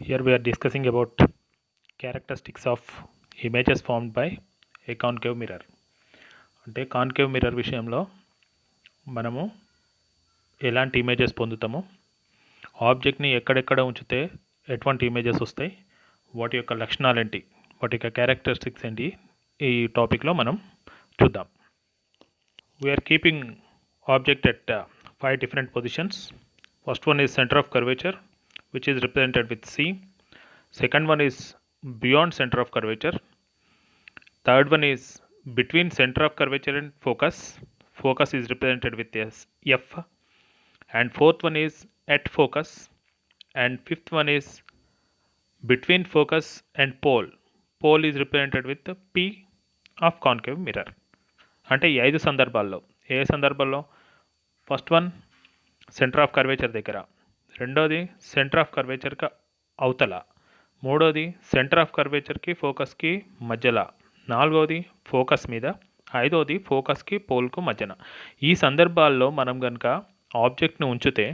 Here we are discussing about characteristics of images formed by a concave mirror. అంటే concave mirror విషయంలో మనము ఎలాంటి images పొందుతామో, ఆబ్జెక్ట్ని ఎక్కడెక్కడ ఉంచితే ఎటువంటి ఇమేజెస్ వస్తాయి, వాటి యొక్క లక్షణాలు ఏంటి, వాటి యొక్క క్యారెక్టరిస్టిక్స్ ఏంటి, ఈ టాపిక్లో మనం చూద్దాం. We're keeping object at 5 different positions. First one is center of curvature, which is represented with C. Second one is beyond center of curvature. Third one is between center of curvature and focus. Focus is represented with F. And fourth one is at focus. And fifth one is between focus and pole. Pole is represented with the P of concave mirror. అంటే ఈ 5 సందర్భాల్లో ఏ సందర్భంలో? First one centre of curvature దగ్గర, రెండోది centre of కర్వేచర్కి అవతల, మూడోది centre of కర్వేచర్కి ఫోకస్కి మధ్యలో, నాలుగోది ఫోకస్ మీద, ఐదోది ఫోకస్కి పోల్కు మధ్యన. ఈ సందర్భాల్లో మనం కనుక ఆబ్జెక్ట్ని ఉంచితే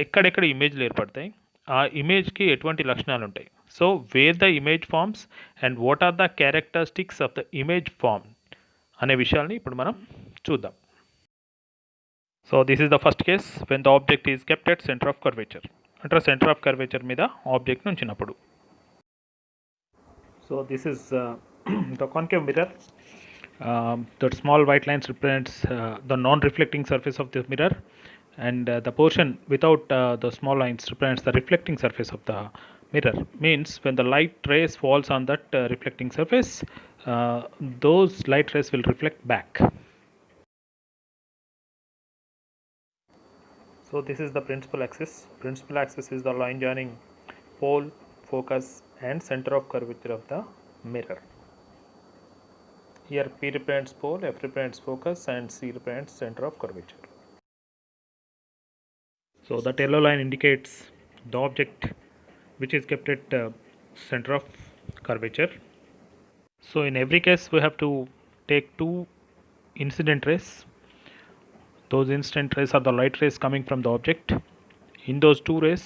ఎక్కడెక్కడ ఇమేజ్లు ఏర్పడతాయి, ఆ ఇమేజ్కి ఎటువంటి లక్షణాలు ఉంటాయి. So where the image forms and what are the characteristics of the image form అనే విషయాల్ని ఇప్పుడు మనం చూద్దాం. So this is the first case when the object is kept at centre of curvature. అంటే సెంటర్ ఆఫ్ కర్వేచర్ మీద object ఉంచినప్పుడు. So this is the concave mirror. The small white lines represents the non-reflecting surface of the mirror, and the portion without the small lines represents the reflecting surface of the mirror. Means when the light rays falls on that reflecting surface, those light rays will reflect back. So this is the principal axis. Principal axis is the line joining pole, focus and center of curvature of the mirror. Here P represents pole, F represents focus and C represents center of curvature. So that yellow line indicates the object which is kept at center of curvature. So in every case we have to take two incident rays. Those incident rays are the light rays coming from the object. In those two rays,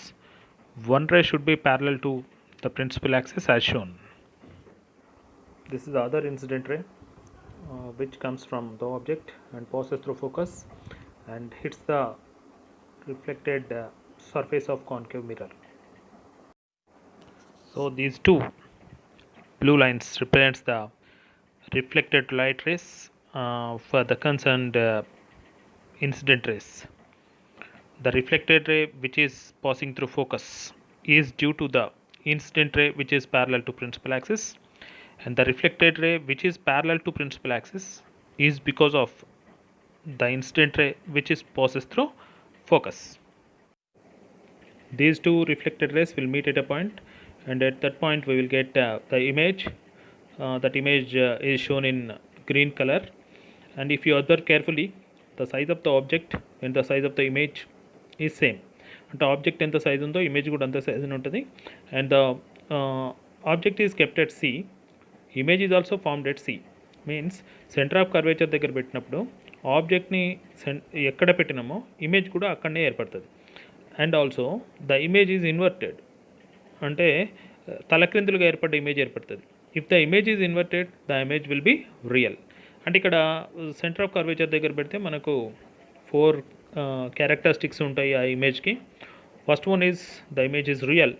one ray should be parallel to the principal axis as shown. This is the other incident ray which comes from the object and passes through focus and hits the reflected surface of concave mirror. So these two blue lines represents the reflected light rays for the concerned incident rays. The reflected ray which is passing through focus is due to the incident ray which is parallel to principal axis, and the reflected ray which is parallel to principal axis is because of the incident ray which is passes through focus. These two reflected rays will meet at a point, and at that point we will get the image. That image is shown in green color, and if you observe carefully, the size of the object and the size of the image is same. అంటే object ఎంత size ఉందో image కూడా అంత size ఉంటుంది. And the object is kept at C, image is also formed at C. Means centre of curvature దగ్గర పెట్టినప్పుడు ఆబ్జెక్ట్ని ఎక్కడ పెట్టినామో ఇమేజ్ కూడా అక్కడనే ఏర్పడుతుంది. And also the image is inverted, అంటే తలక్రిందులుగా ఏర్పడ్డ ఇమేజ్ ఏర్పడుతుంది. If the image is inverted the image will be real. అంటే ఇక్కడ సెంటర్ ఆఫ్ కర్వేచర్ దగ్గర పెడితే మనకు 4 క్యారెక్టరిస్టిక్స్ ఉంటాయి ఆ ఇమేజ్కి. First one is the image is real,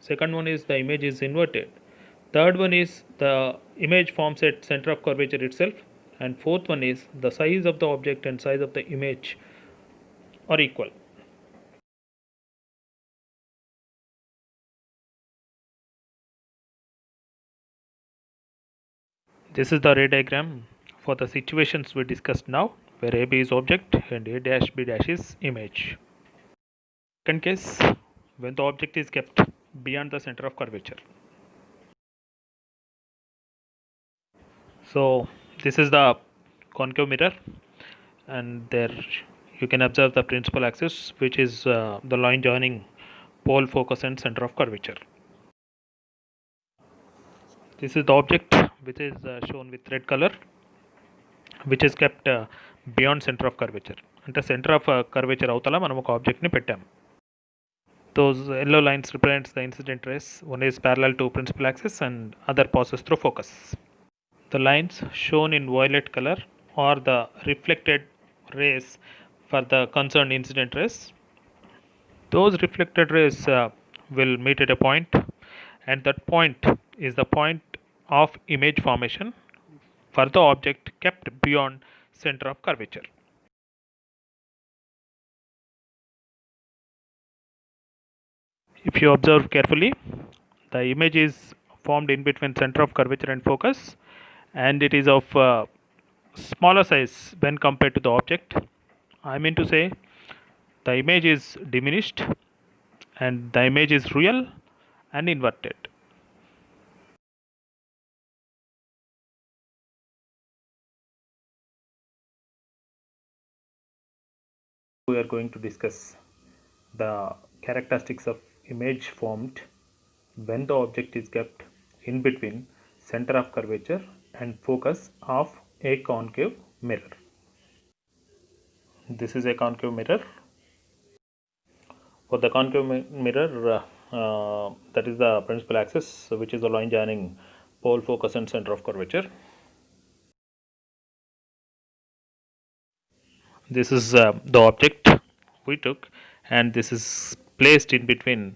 second one is the image is inverted, third one is the image forms at centre of curvature itself, and fourth one is the size of the object and size of the image are equal. This is the ray diagram for the situations we discussed now, where AB is object and A dash B dash is image. Second case, when the object is kept beyond the center of curvature. So this is the concave mirror, and there you can observe the principal axis which is the line joining pole, focus and center of curvature. This is the object which is shown with red color, which is kept beyond center of curvature. అంటే centre of curvature అవతల మనం ఒక ఆబ్జెక్ట్ని పెట్టాము. Those yellow lines represents the incident rays. One is parallel to principal axis and other passes through focus. The lines shown in violet color are the reflected rays for the concerned incident rays. Those reflected rays will meet at a point, and that point is the point of image formation for the object kept beyond center of curvature. If you observe carefully, the image is formed in between center of curvature and focus, and it is of smaller size when compared to the object. I mean to say, the image is diminished and the image is real and inverted. We are going to discuss the characteristics of image formed when the object is kept in between center of curvature and focus of a concave mirror. This is a concave mirror. For the concave mirror, that is the principal axis, which is the line joining pole focus and center of curvature. This is the object we took, and this is placed in between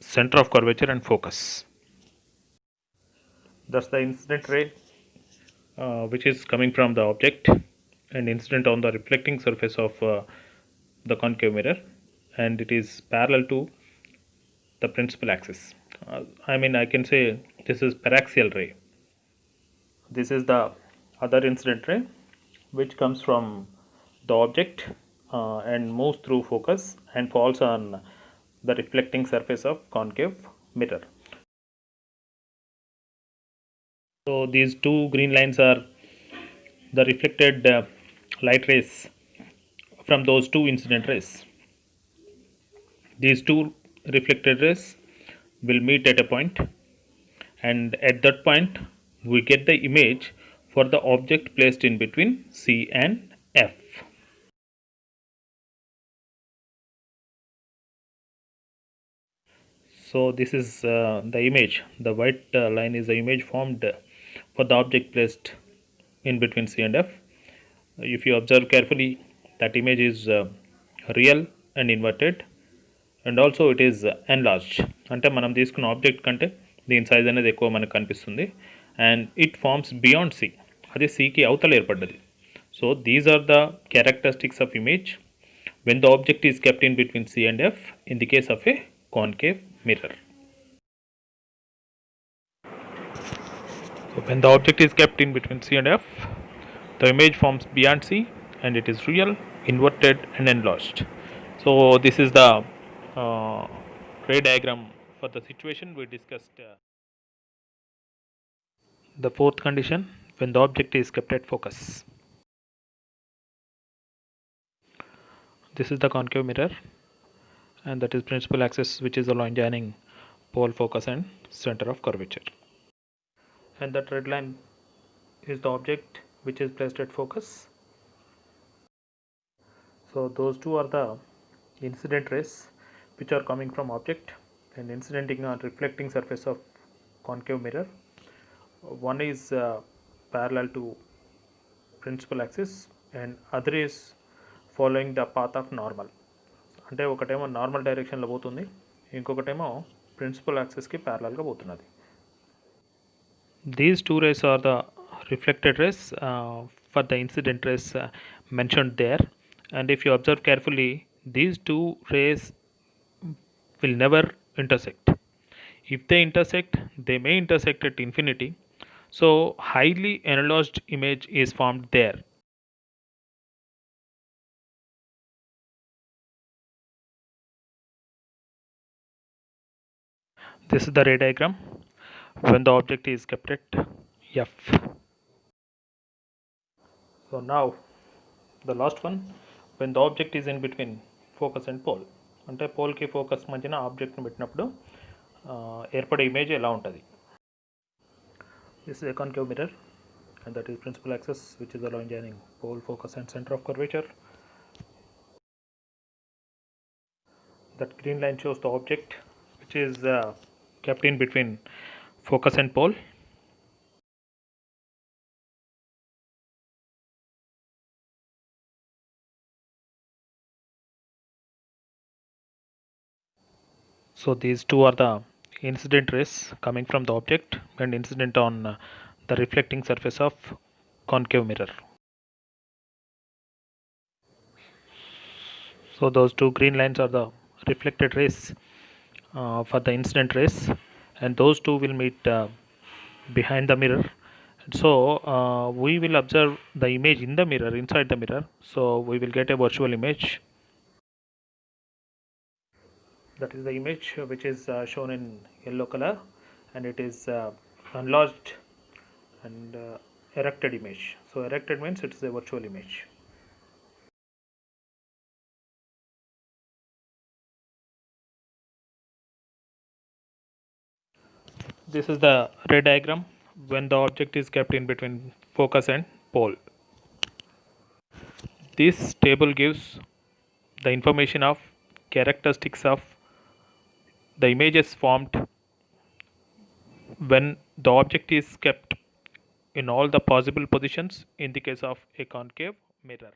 center of curvature and focus. Thus the incident ray which is coming from the object and incident on the reflecting surface of the concave mirror, and it is parallel to the principal axis. I can say this is paraxial ray. This is the other incident ray which comes from the object and moves through focus and falls on the reflecting surface of concave mirror. So these two green lines are the reflected light rays from those two incident rays. These two reflected rays will meet at a point, and at that point we get the image for the object placed in between C and F. So this is the image. The white line is the image formed for the object placed in between C and F. If you observe carefully, that image is real and inverted, and also it is enlarged. అంటే మనం తీసుకున్న object కంటే దీని size అనేది ఎక్కువ మనకు కనిపిస్తుంది, and it forms beyond C. అది సికి అవతల ఏర్పడ్డది. So these are the characteristics of image when the object is kept in between C and F in the case of a concave mirror. So when the object is kept in between C and F, the image forms beyond C and it is real, inverted and enlarged. So this is the ray diagram for the situation we discussed. The fourth condition, when the object is kept at focus. This is the concave mirror, and that is principal axis, which is the line joining pole focus and center of curvature. And that red line is the object which is placed at focus. So those two are the incident rays which are coming from object and incidenting on reflecting surface of concave mirror. One is parallel to principal axis and other is following the path of normal. అంటే ఒకటేమో normal డైరెక్షన్లో పోతుంది, ఇంకొకటేమో principal యాక్సిస్కి ప్యారలల్గా పోతున్నది. These two rays are the reflected rays for the incident rays mentioned there, and if you observe carefully, these two rays will never intersect. If they intersect, they may intersect at infinity, so highly enlarged image is formed there. This is the ray diagram when the object is kept at F. So now the last one, when the object is in between focus and pole. అంటే పోల్కి focus మధ్యన ఆబ్జెక్ట్ని పెట్టినప్పుడు ఏర్పడే image ఎలా ఉంటుంది. This is a concave mirror, and that is principal axis, which is the line joining pole focus and center of curvature. That green line shows the object which is kept in between focus and pole. So these two are the incident rays coming from the object and incident on the reflecting surface of concave mirror. So those two green lines are the reflected rays for the incident rays, and those two will meet behind the mirror. So we will observe the image in the mirror, inside the mirror. So we will get a virtual image. That is the image which is shown in yellow color, and it is enlarged and erected image. So erected means it is a virtual image. This is the ray diagram when the object is kept in between focus and pole. This table gives the information of characteristics of the images formed when the object is kept in all the possible positions in the case of a concave mirror.